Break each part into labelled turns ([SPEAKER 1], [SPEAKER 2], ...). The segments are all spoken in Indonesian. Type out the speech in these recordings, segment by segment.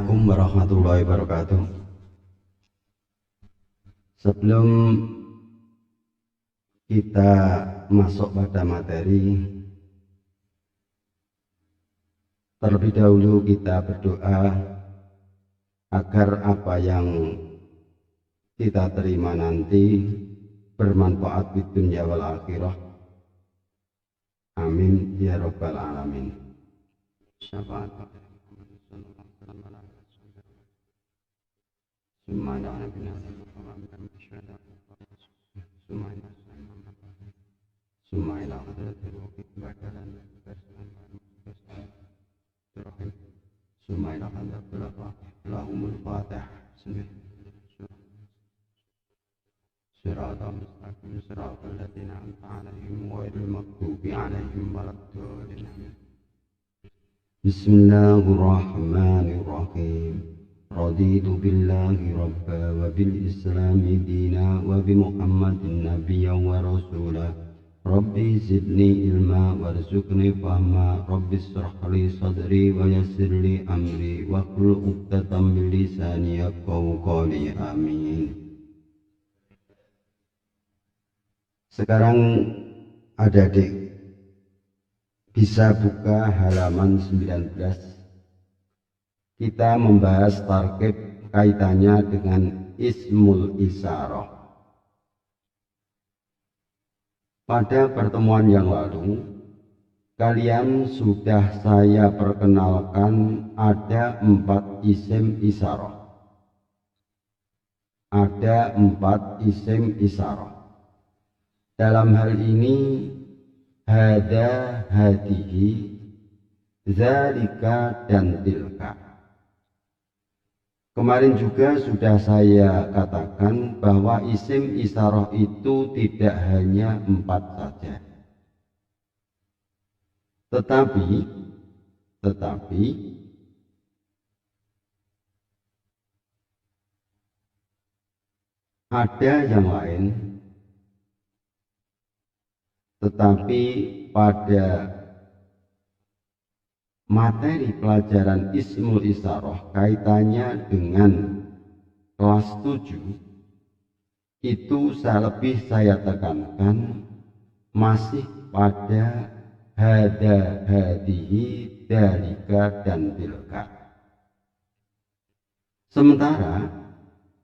[SPEAKER 1] Assalamualaikum warahmatullahi wabarakatuh. Sebelum kita masuk pada materi, terlebih dahulu kita berdoa agar apa yang kita terima nanti bermanfaat di dunia wal akhirah. Amin ya rabbal alamin. Syafaat lahumul fatih. Siratal mustaqim siratal ladzina an'amta 'alaihim ghairil maghdubi 'alaihim waladdallin. Bismillahirrahmanirrahim. Raditu billahi rabba wa bil islami dina wa bi Muhammadin nabiyya wa rasula. Rabbi zidni ilma warzuqni fahma. Rabbi shrah li sadri wa yassir li amri wa hlul 'uqdatam min lisani yafqahu qawli. Amin. Sekarang adik-adik bisa buka halaman 19. Kita membahas tarkib kaitannya dengan ismul isyarah. Pada pertemuan yang lalu, kalian sudah saya perkenalkan ada 4 isim isyarah. Ada 4 isim isyarah. Dalam hal ini hada, hadihi, zalika, dan tilka. Kemarin juga sudah saya katakan bahwa isim isyarah itu tidak hanya 4 saja. Tetapi ada yang lain. Tetapi pada materi pelajaran ismul isyarah kaitannya dengan kelas 7 itu saya tekankan masih pada hada, hadihi, dalika, dan tilka. Sementara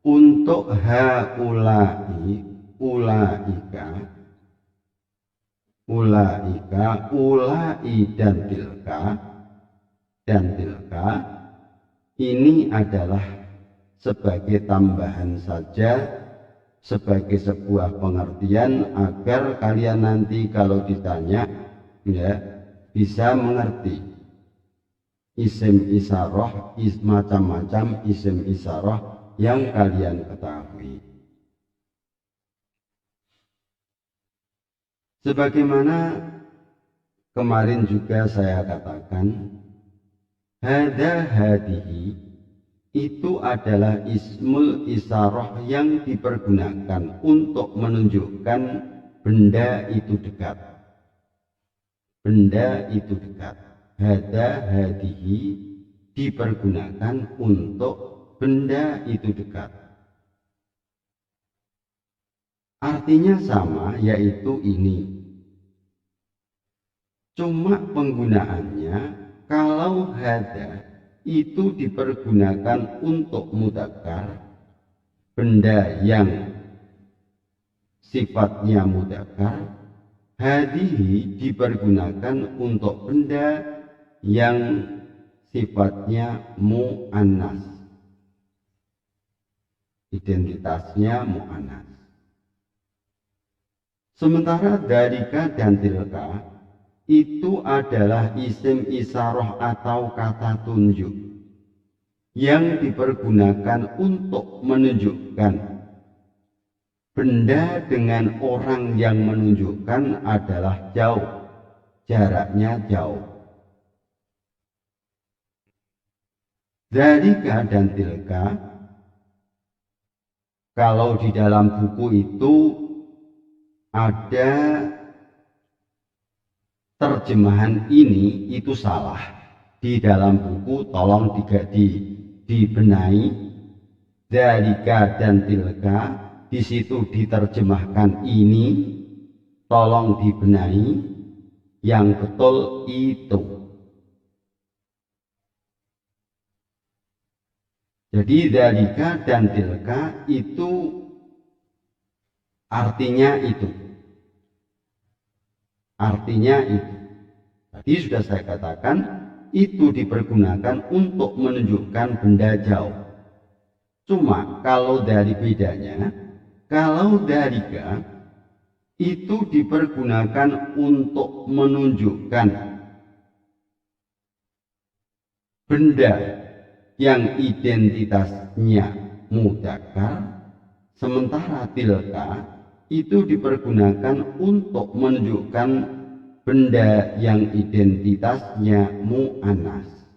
[SPEAKER 1] untuk haulai, ulaika, ulai, dan tilka ini adalah sebagai tambahan saja, sebagai sebuah pengertian agar kalian nanti kalau ditanya bisa mengerti isim isyarah, macam-macam isim isyarah yang kalian ketahui. Sebagaimana kemarin juga saya katakan, hada, hadihi itu adalah ismul isyarah yang dipergunakan untuk menunjukkan benda itu dekat. Benda itu dekat. Hada, hadihi dipergunakan untuk benda itu dekat. Artinya sama, yaitu ini. Cuma penggunaannya kalau hada itu dipergunakan untuk mudzakkar, benda yang sifatnya mudzakkar. Hadihi dipergunakan untuk benda yang sifatnya muannas, identitasnya muannas. Sementara dalika dan tilka itu adalah isim isyarah atau kata tunjuk yang dipergunakan untuk menunjukkan benda dengan orang yang menunjukkan adalah jauh, jaraknya jauh. Dalika dan tilka kalau di dalam buku itu ada terjemahan ini itu salah. Di dalam buku tolong dibenahi, dzalika dan tilka, di situ diterjemahkan ini, tolong dibenahi, yang betul itu. Jadi dzalika dan tilka itu artinya itu. Artinya itu. Tadi sudah saya katakan, itu dipergunakan untuk menunjukkan benda jauh. Cuma kalau dari bedanya, kalau dzalika itu dipergunakan untuk menunjukkan benda yang identitasnya mudzakkar, sementara tilka itu dipergunakan untuk menunjukkan benda yang identitasnya mu'annas.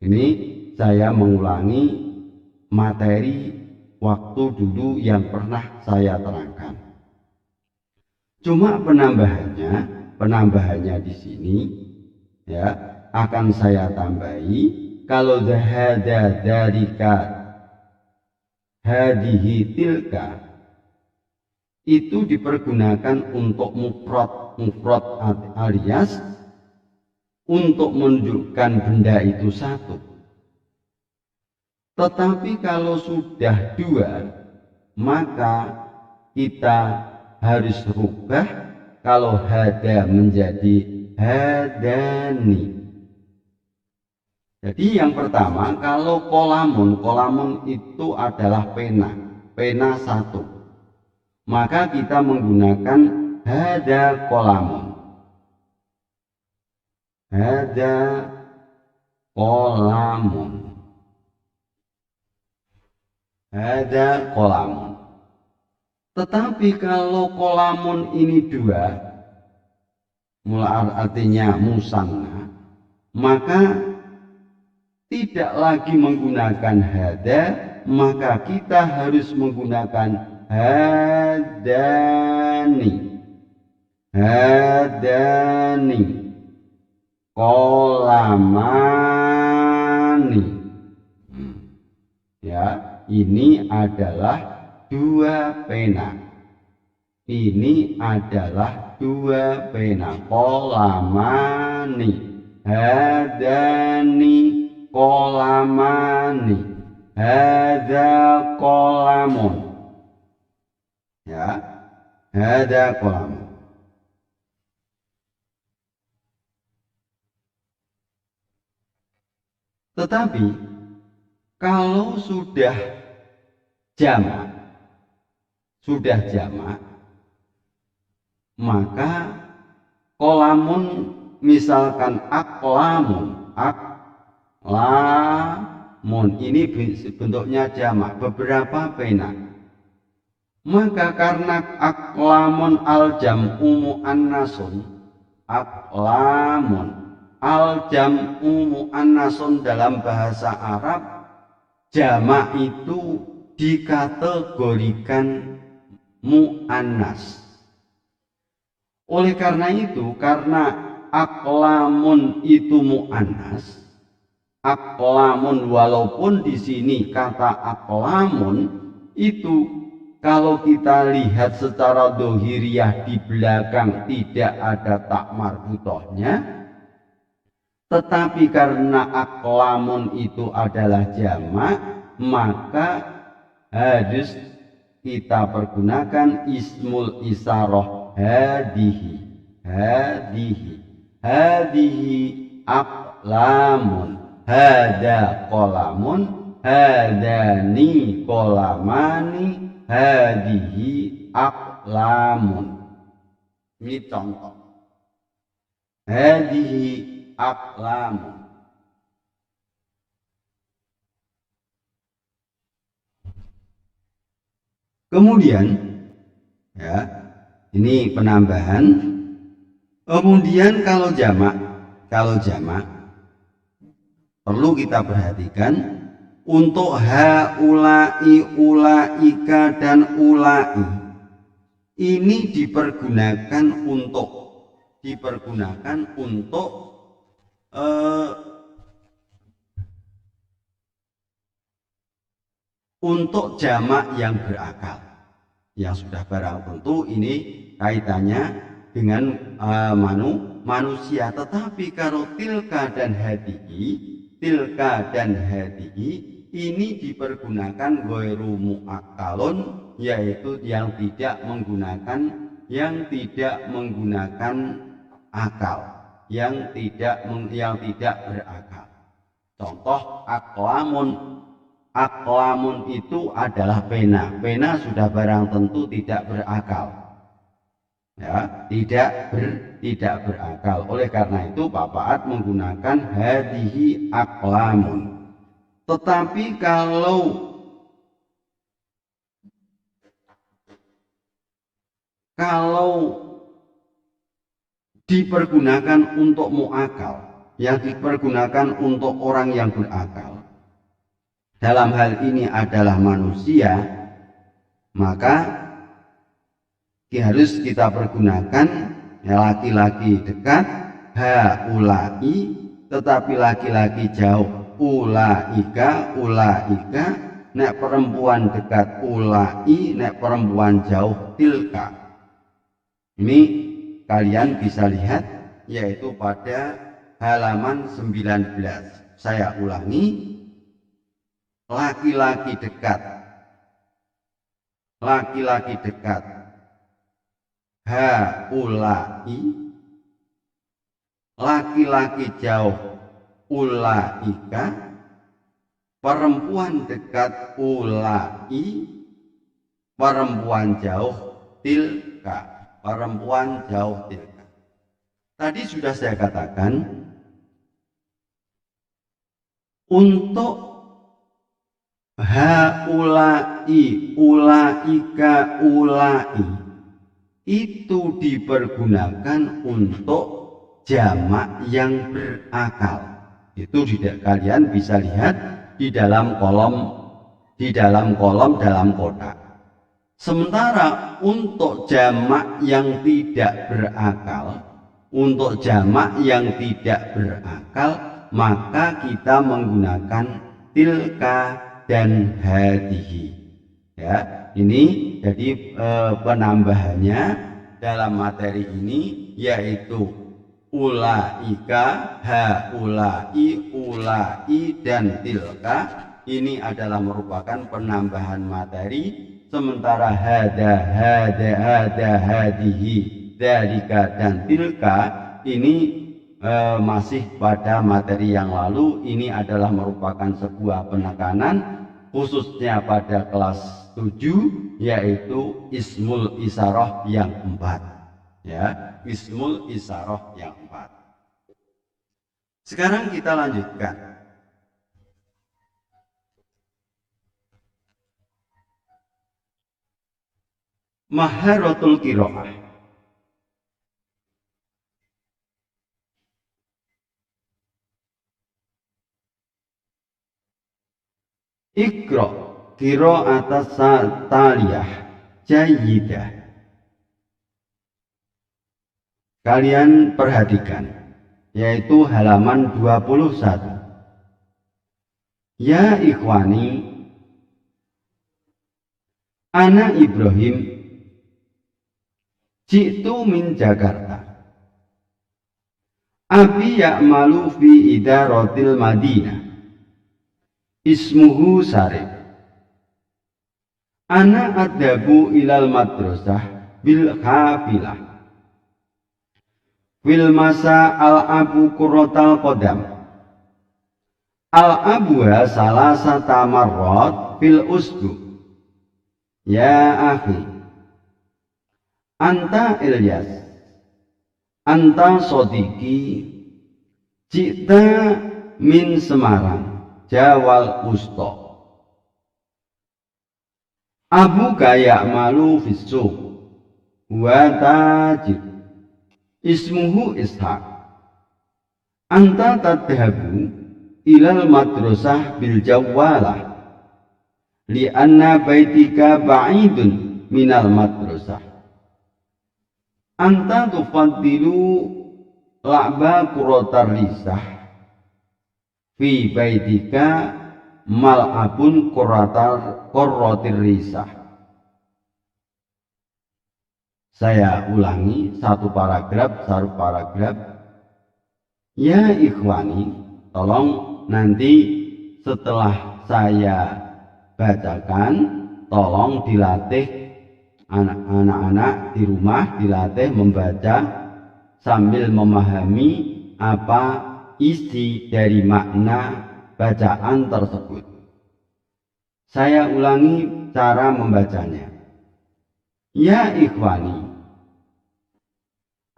[SPEAKER 1] Ini saya mengulangi materi waktu dulu yang pernah saya terangkan. Cuma penambahannya di sini ya akan saya tambahi, kalau zahada dzalika hadihi tilka itu dipergunakan untuk mufrad alias untuk menunjukkan benda itu satu. Tetapi kalau sudah dua, maka kita harus rubah, kalau hada menjadi hadani. Jadi yang pertama, kalau kolamun itu adalah pena satu, maka kita menggunakan hada kolamun. Hada kolamun. Hada kolamun. Tetapi kalau kolamun ini dua, artinya musanna, maka tidak lagi menggunakan hada, maka kita harus menggunakan hadani. Hadani kolamani. Ya, ini adalah dua pena. Ini adalah dua pena. Kolamani, hadani kolamani, hada kolamun. Ya, hada kolamun. Tetapi kalau sudah jamak, maka kolamun misalkan aklamun, ini bentuknya jamak, beberapa pena. Maka karena aklamun al jam'u muannasun, aklamun al jam'u muannasun dalam bahasa Arab, jamak itu dikategorikan muannas. Oleh karena itu, karena aklamun itu muannas, aklamun walaupun di sini kata aklamun itu kalau kita lihat secara dohiriyah di belakang tidak ada tak marbutohnya, tetapi karena aklamun itu adalah jamak, maka harus kita pergunakan ismul isaroh hadihi. Hadihi aklamun, hada kolamun, hadani kolamani, hadihi aklamun. Ini contoh. Hadihi aklamun. Kemudian ya, ini penambahan. Kemudian kalau jamak perlu kita perhatikan untuk haulai, ulaika dan ulai. Ini dipergunakan untuk untuk jamak yang berakal. Yang sudah barang tentu ini kaitannya dengan manusia. Tetapi kalau tilka dan hadihi ini dipergunakan ghairu mu'akkalun, yaitu yang tidak menggunakan akal, yang tidak berakal. Contoh aklamun itu adalah pena. Pena sudah barang tentu tidak berakal. Ya, tidak berakal. Oleh karena itu Bapak menggunakan hadihi aklamun. Tetapi kalau dipergunakan untuk mu'akal, yang dipergunakan untuk orang yang berakal, dalam hal ini adalah manusia, maka harus kita pergunakan laki-laki dekat haulai, tetapi laki-laki jauh ulaika, nek perempuan dekat ulai, nek perempuan jauh tilka. Ini kalian bisa lihat yaitu pada halaman 19. Saya ulangi, laki-laki dekat haulai, laki-laki jauh ulaika, perempuan dekat ulai, perempuan jauh tilka. Tadi sudah saya katakan untuk haulai, ulaika, ulai itu dipergunakan untuk jamak yang berakal. Itu tidak, kalian bisa lihat di dalam kolom dalam kotak. Sementara untuk jamak yang tidak berakal, maka kita menggunakan tilka dan hadihi. Ya, ini jadi penambahannya dalam materi ini, yaitu ulaika, haulai, ulai dan tilka. Ini adalah merupakan penambahan materi. Sementara hada, hadihi, dalika dan tilka ini masih pada materi yang lalu. Ini adalah merupakan sebuah penekanan khususnya pada kelas 7, yaitu ismul isarah yang 4. Ya, ismul isarah yang 4. Sekarang kita lanjutkan. Maharatul qiraah. Iqra qira'atas taliyah jayyidah. Kalian perhatikan, yaitu halaman 21. Ya ikhwani, ana Ibrahim jitu min Jakarta. Abi ya'malu fi idaratil Madinah. Ismuhu Sarif. Ana adhabu ilal madrasah bil hafilah. Fil masa al-abu kurrotal qadam. Al-abuha salasata marrat fil usbu. Ya akhi, anta Ilyas, anta sodiki, jita min Semarang, Jawal Usto. Abu kayak malu fisu, wa tajid, ismuhu Ishaq. Anta tadhabu ilal madrasah bil jawalah, li'anna baitika ba'idun minal madrasah. Anta tufaddilu la'ba kurotar risah fi baitika mal'abun qurratir risah. Saya ulangi satu paragraf. Ya ikhwani, tolong nanti setelah saya bacakan, tolong dilatih anak-anak di rumah, dilatih membaca sambil memahami apa isi dari makna bacaan tersebut. Saya ulangi cara membacanya. Ya ikhwani,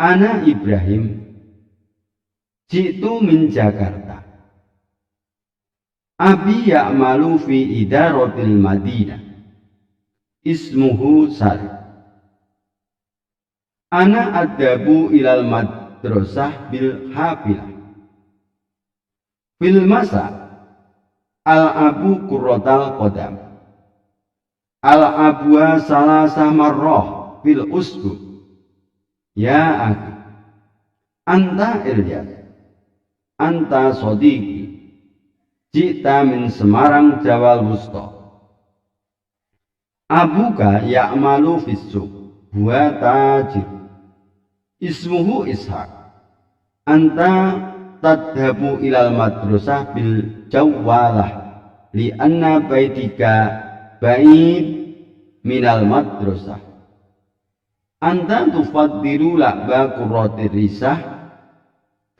[SPEAKER 1] ana Ibrahim, jitu min Jakarta. Abi ya'malu fi idaratil Madinah. Ismuhu Salim. Ana adabu ilal madrasah bil hafilah. Fil masa al-abu qurratal qadam. Al-abwa salasah marrah fil usbu. Ya akhi, anta Ilyas, anta sodiki, jita min Semarang Jawal Wusta. Abuka ya'malu fis-suq, huwa tajir. Ismuhu Ishaq. Anta tadhabu ilal madrasah bil jawalah li anna baitika ba'id minal madrasah. Anta tufaddilu la'ba qurratir risah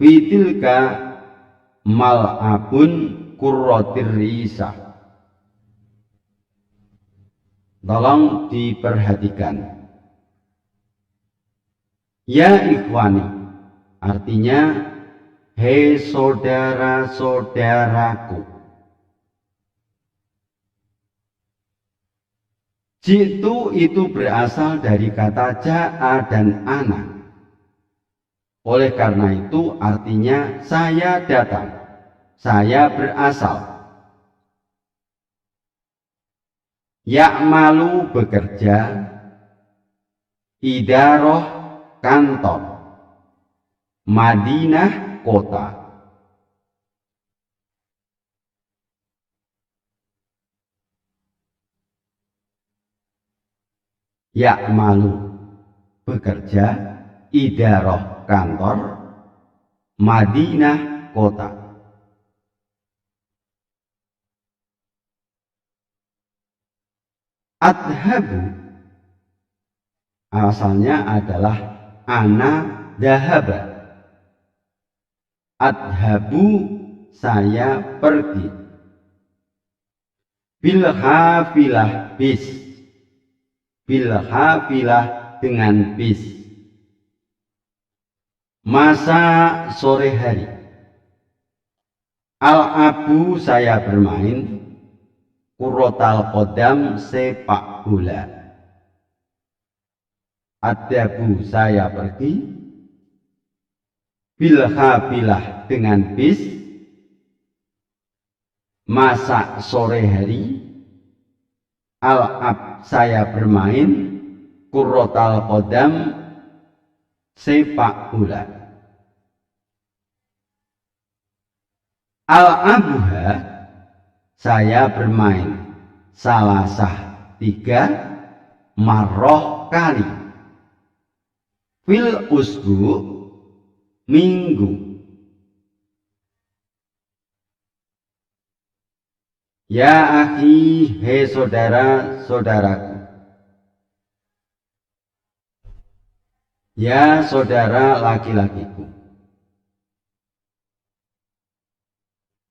[SPEAKER 1] fi tilka mal'abun qurratir risah. Tolong diperhatikan. Ya ikhwani, artinya hei saudara-saudaraku. Jitu itu berasal dari kata ja'a dan ana. Oleh karena itu artinya saya datang, saya berasal. Ya'malu bekerja, idaroh kantor, Madinah kota. Ya'malu bekerja, idaroh kantor, Madinah kota. Adhabu asalnya adalah ana dahaba. Adhabu saya pergi. Bil hafilah bis. Bil hafilah dengan bis. Masa sore hari. Al-abu saya bermain. Qurratal qadam sepak bola. Adabu saya pergi. Bil hafilah dengan bis. Masak sore hari. Al-ab saya bermain. Qurratal qadam sepak bola. Al-abuha saya bermain salasah 3 marroh kali. Fil usbu minggu. Ya akhi, hei saudara-saudaraku. Ya saudara laki-lakiku.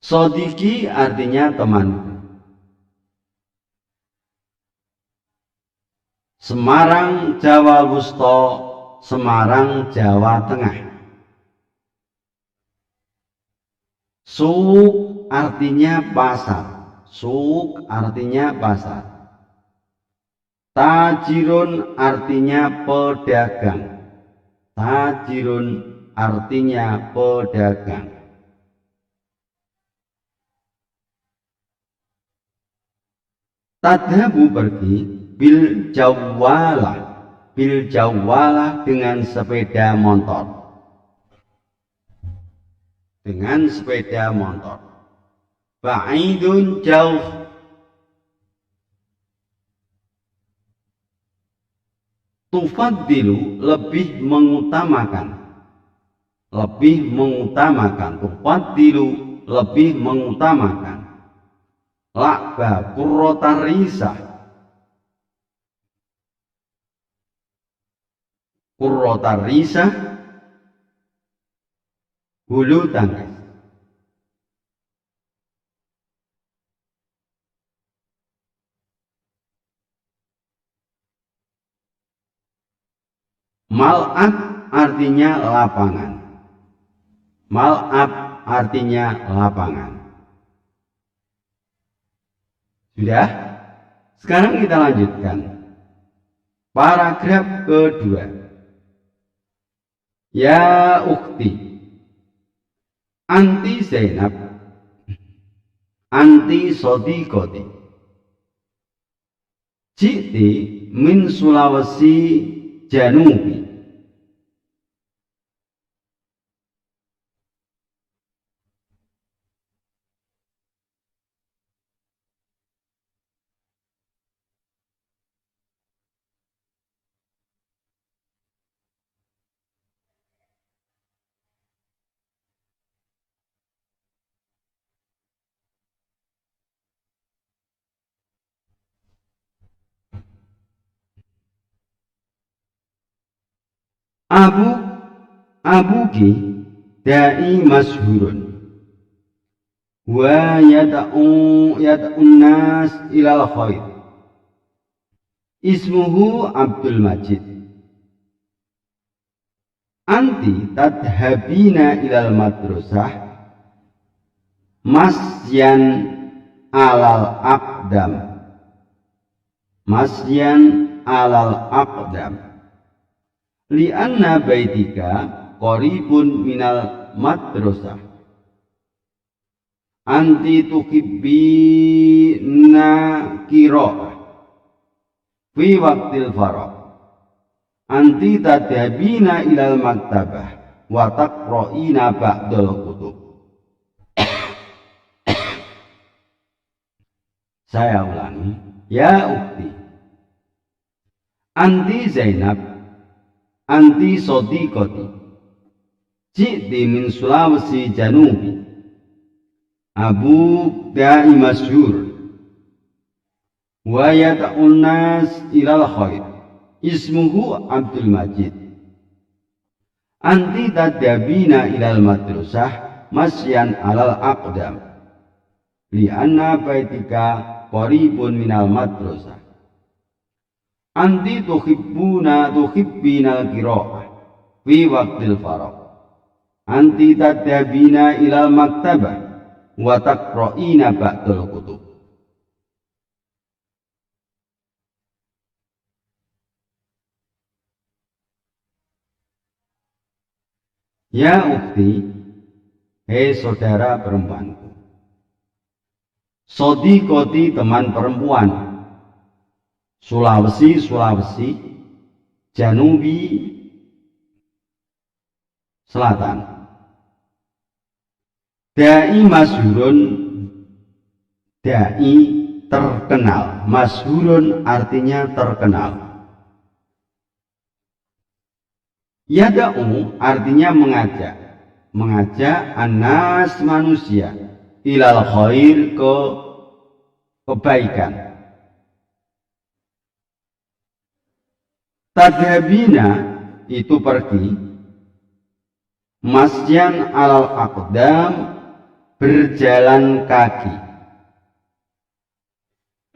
[SPEAKER 1] Sodiki artinya temanku. Semarang Jawa Wusta, Semarang Jawa Tengah. Suq artinya pasar. Suq artinya pasar. Tajirun artinya pedagang. Tajirun artinya pedagang. Tadhabu pergi bil jawalah. Bil jawalah dengan sepeda motor. Dengan sepeda motor. ba'idun jauh, tufaddilu lebih mengutamakan, tufaddilu lebih mengutamakan, la'ba qurratar risah, bulu tangkis. Mal'ab artinya lapangan. Mal'ab artinya lapangan. Sudah? Sekarang kita lanjutkan. Paragraf kedua. Ya ukhti, anti Zainab, anti sodiqoti, jiti min Sulawesi Janubi. Abuki da'i masyhurun wa yad'un nas ilal khair, ismuhu Abdul Majid. Anti tadhabina ilal madrasah masyan alal aqdam, li'anna baitika qaribun minal madrasah. Anti tuhibbina qira'ah fi waqtil faragh, anti tadhabina ilal maktabah wa taqra'ina ba'dal kutub. Saya ulangi. Ya ukhti, anti Zainab, anti sodiqoti, jiti min Sulawesi Janubi, abu da'i masyhur wa yad'un nas ilal khair, ismuhu Abdul Majid. Anti tadhabina ilal madrasah masyan alal aqdam, li'anna baitika qaribun minal madrasah. Anti tuhibbina qira'ah fi waqtil faragh, anti tadhabina ilal maktabah wa taqra'ina ba'dal kutub. Ya ukhti, hei saudara perempuanku, sodiqoti teman perempuan, Sulawesi, Janubi, selatan. Da'i masyhurun, da'i terkenal, masyhurun artinya terkenal. Yada'u artinya mengajak anas manusia ilal khair ke kebaikan. Tadhabina itu pergi, masyan alal aqdam berjalan kaki,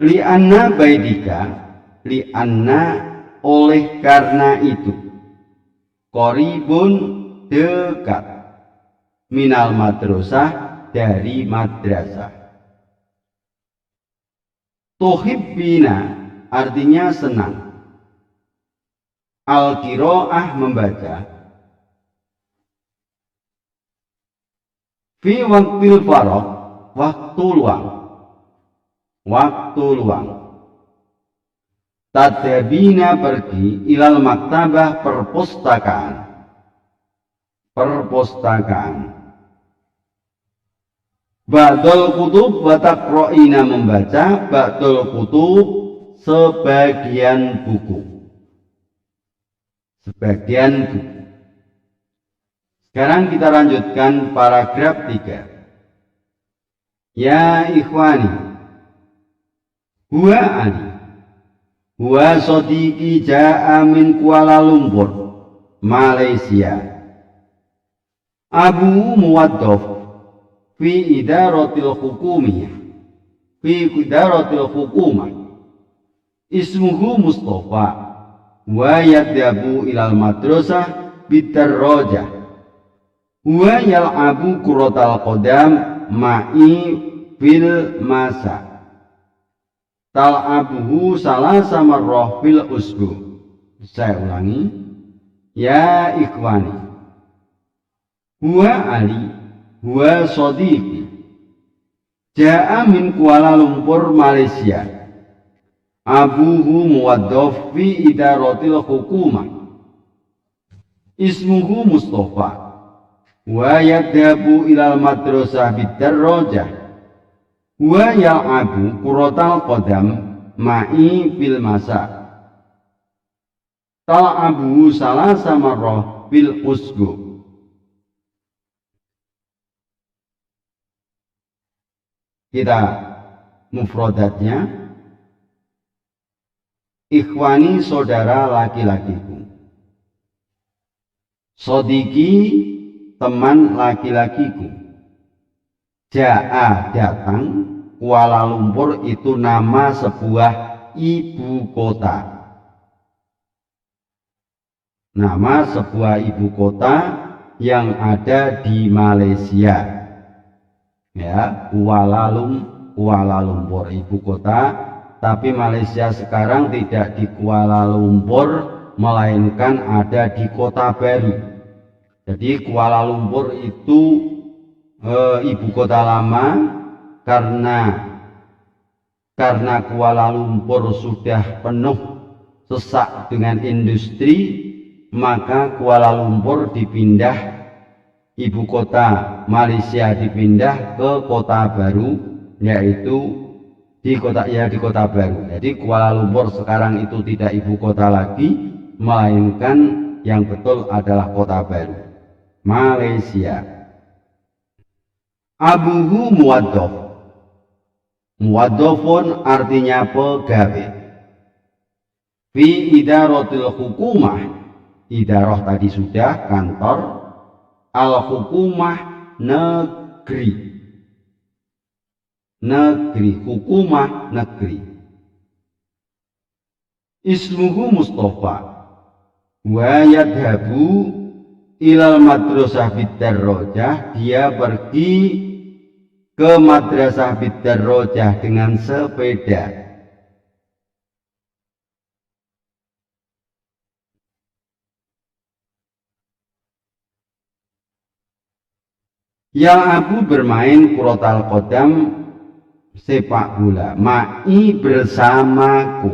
[SPEAKER 1] li'anna baidika, li'anna oleh karena itu, qaribun dekat, minal madrasah dari madrasah. Tuhibbina artinya senang, al-qira'ah membaca, fi waqtil faragh waktu luang, tadhabina pergi, ilal maktabah perpustakaan, Ba'dul kutub wa taqra'ina membaca, ba'dul kutub sebagian buku. Sebagian buku. Sekarang kita lanjutkan paragraf 3. Ya ikhwani, huwa Ali, huwa sodiki ja'a min Kuala Lumpur, Malaysia. Abu Muwaddaf fi idaratil hukumiyah, fi idaratil hukumah. Ismuhu Mustafa, wa yadhabu ilal madrasah bidarrajah, wa yal'abu kuratal qadam ma'i fil masa. Tal'abuhu salasa marrah fil usbu. Saya ulangi. Ya ikhwani, huwa Ali, huwa sadiqi, ja'a min Kuala Lumpur, Malaysia. Abuhu muwaddaf fi idaratil hukumah. Ismuhu Mustafa, wa yadhabu ilal madrasah bidarrajah, wa yal'abu kuratal qadam ma'i fil masa. Tal'abu salasa marrah fil usbu. Kita mufradatnya, ikhwani saudara laki-lakiku, sodiki teman laki-lakiku, ja'a datang, Kuala Lumpur itu nama sebuah ibu kota. Nama sebuah ibu kota yang ada di Malaysia. Ya, Kuala Lumpur ibu kota, tapi Malaysia sekarang tidak di Kuala Lumpur, melainkan ada di Kota Baru. Jadi Kuala Lumpur itu ibu kota lama karena Kuala Lumpur sudah penuh sesak dengan industri, maka Kuala Lumpur dipindah, ibu kota Malaysia dipindah ke Kota Baru, yaitu di Kota Baru. Jadi Kuala Lumpur sekarang itu tidak ibu kota lagi, melainkan yang betul adalah Kota Baru, Malaysia. Abuhu muwaddaf, muwaddafun artinya pegawai. Fi idaratil hukumah, idarah tadi sudah kantor, al hukumah negeri, hukumah negeri. Ismuhu Mustafa, wa yadhabu ilal madrasah bidarrajah, dia pergi ke madrasah bidarrajah dengan sepeda. Yang Abu bermain kuratal qadam, sepak bola, ma'i bersamaku,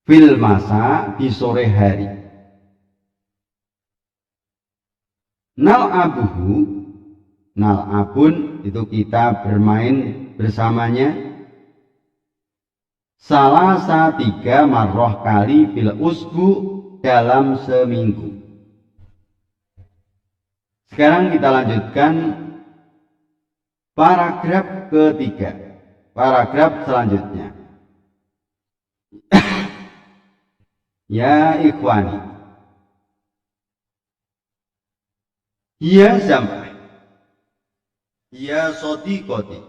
[SPEAKER 1] fil masa di sore hari. Nal abun itu kita bermain bersamanya. Salasa 3 marrah kali fil usbu dalam seminggu. Sekarang kita lanjutkan paragraf ketiga, paragraf selanjutnya. Ya ikhwani, ya zam'ah, ya sodiqoti,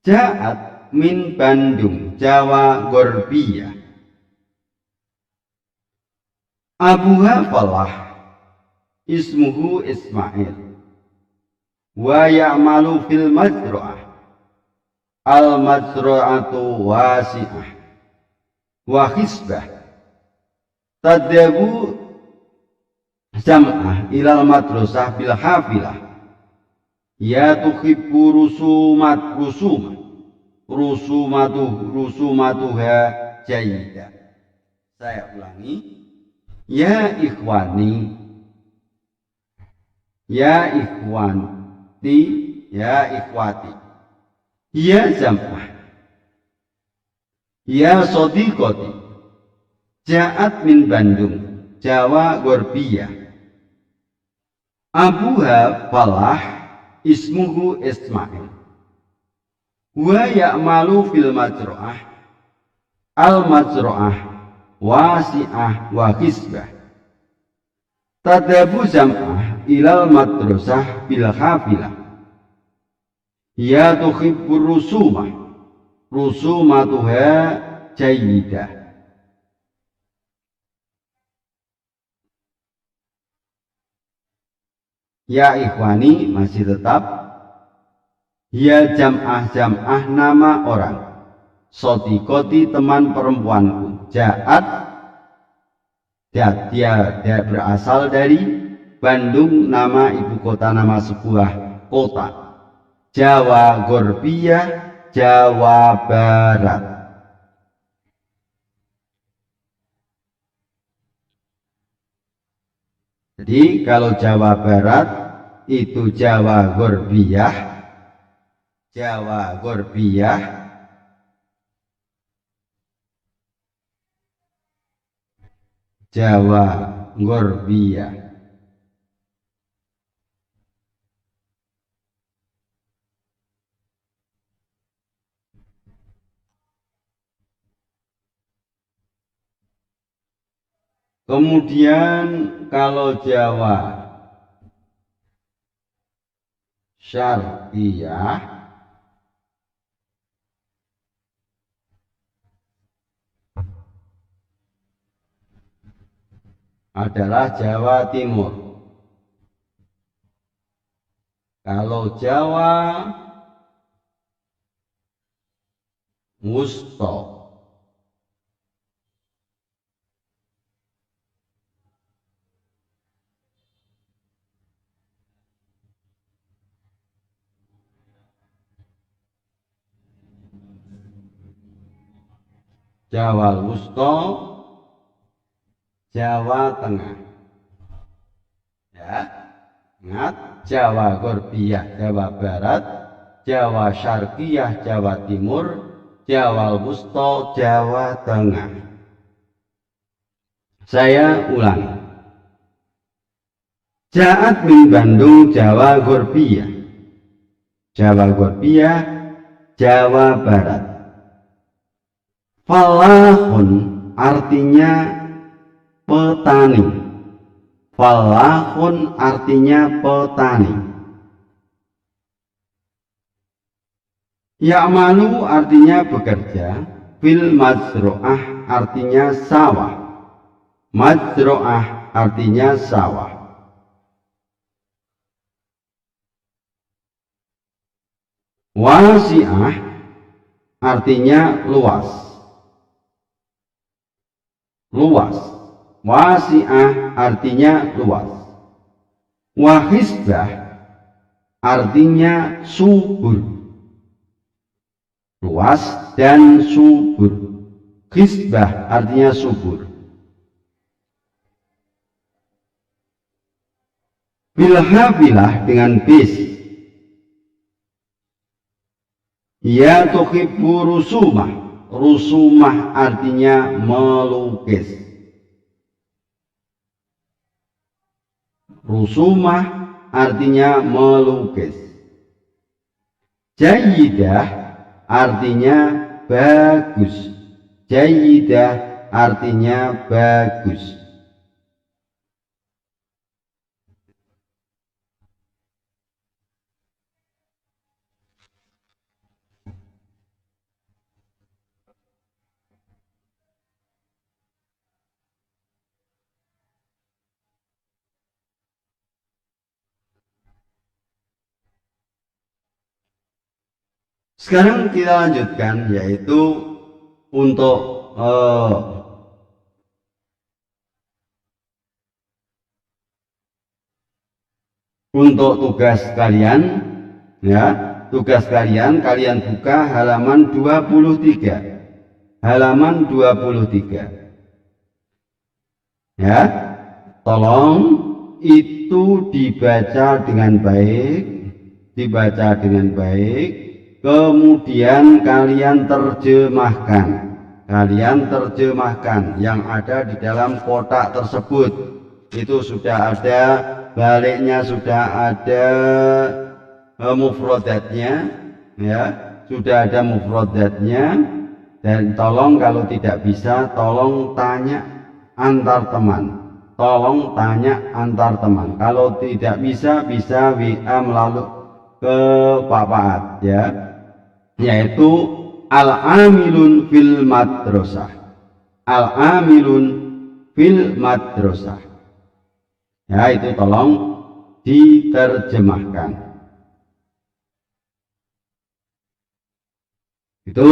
[SPEAKER 1] ja'at min Bandung, Jawa Gorbiyah. Abuha Falah, ismuhu Ismail, wa ya'malu fil mazra'ah, al mazra'atu wasi'ah wa khisbah. Tadyabu zam'ah ilal madrasah bil hafilah, ya tuhibbu rusumatuha jayidah. Saya ulangi. Ya ikhwani, ya ikhwati ya ikhwati, ya jam'ah, ya sodiqoti, ja'at min Bandung, Jawa Gorbiyah. Abuha Falah, ismuhu Ismail. Wa ya'malu fil majro'ah, al majro'ah, wasi'ah wa hisbah. Tadabu jam'ah ilal madrasah bil hafilah. Ya tuhibbur rusumah, rusumatuha jayyidah. Ya ikhwani, masih tetap ya jam'ah nama orang, sodikoti teman perempuanku, ja'at dia berasal dari Bandung, nama ibu kota, nama sebuah kota, Jawa Gorbiyah, Jawa Barat. Jadi kalau Jawa Barat itu Jawa Gorbiyah, Jawa Gorbiyah, Jawa Gorbiyah. Kemudian kalau Jawa Syarqiyah adalah Jawa Timur. Kalau Jawa Wusta Jawa Wusta, Jawa Tengah, ya, ingat, Jawa Gorbiyah, Jawa Barat, Jawa Syarqiyah, Jawa Timur, Jawa Wusta, Jawa Tengah. Saya ulang, Ja'at min Bandung, Jawa Gorbiyah, Jawa Gorbiyah, Jawa Barat. Falahun artinya petani. Falahun artinya petani. Ya'malu artinya bekerja. Fil majro'ah artinya sawah. Majro'ah artinya sawah. Wasi'ah artinya luas. Luas. Wasi'ah artinya luas. Wahisbah artinya subur. Luas dan subur. Hisbah artinya subur. Bilhafilah dengan bis. Ya tuhibbu rusumah. Rusumah artinya melukis. Rusumah artinya melukis. Jayyidah artinya bagus. Jayyidah artinya bagus. Sekarang kita lanjutkan, yaitu untuk tugas kalian, ya, tugas kalian buka halaman 23. Halaman 23. Ya, tolong itu dibaca dengan baik, dibaca dengan baik, kemudian kalian terjemahkan yang ada di dalam kotak tersebut. Itu sudah ada baliknya, sudah ada mufradatnya, ya, sudah ada mufradatnya. Dan tolong kalau tidak bisa, tolong tanya antar teman. Kalau tidak bisa WA melalui ke Pak Paat, ya, yaitu al-amilun fil madrasah. Ya, itu tolong diterjemahkan. Itu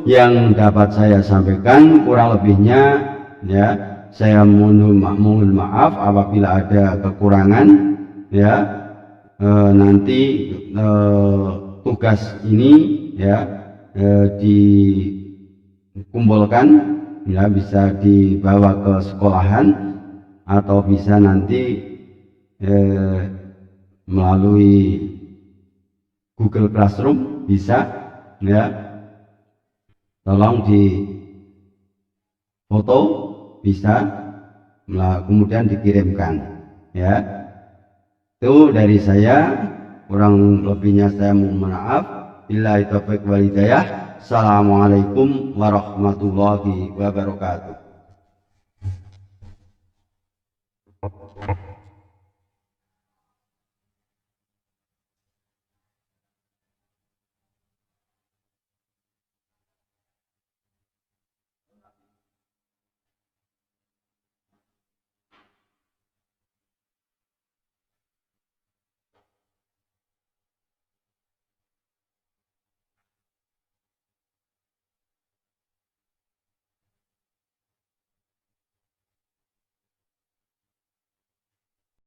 [SPEAKER 1] yang dapat saya sampaikan, kurang lebihnya ya saya mohon maaf apabila ada kekurangan, ya. Nanti tugas ini ya dikumpulkan, ya, bisa dibawa ke sekolahan atau bisa nanti melalui Google Classroom bisa, ya. Tolong di foto bisa, kemudian dikirimkan, ya. Itu dari saya, kurang lebihnya saya mohon maaf. Billahi taufiq wal hidayah. Assalamualaikum warahmatullahi wabarakatuh.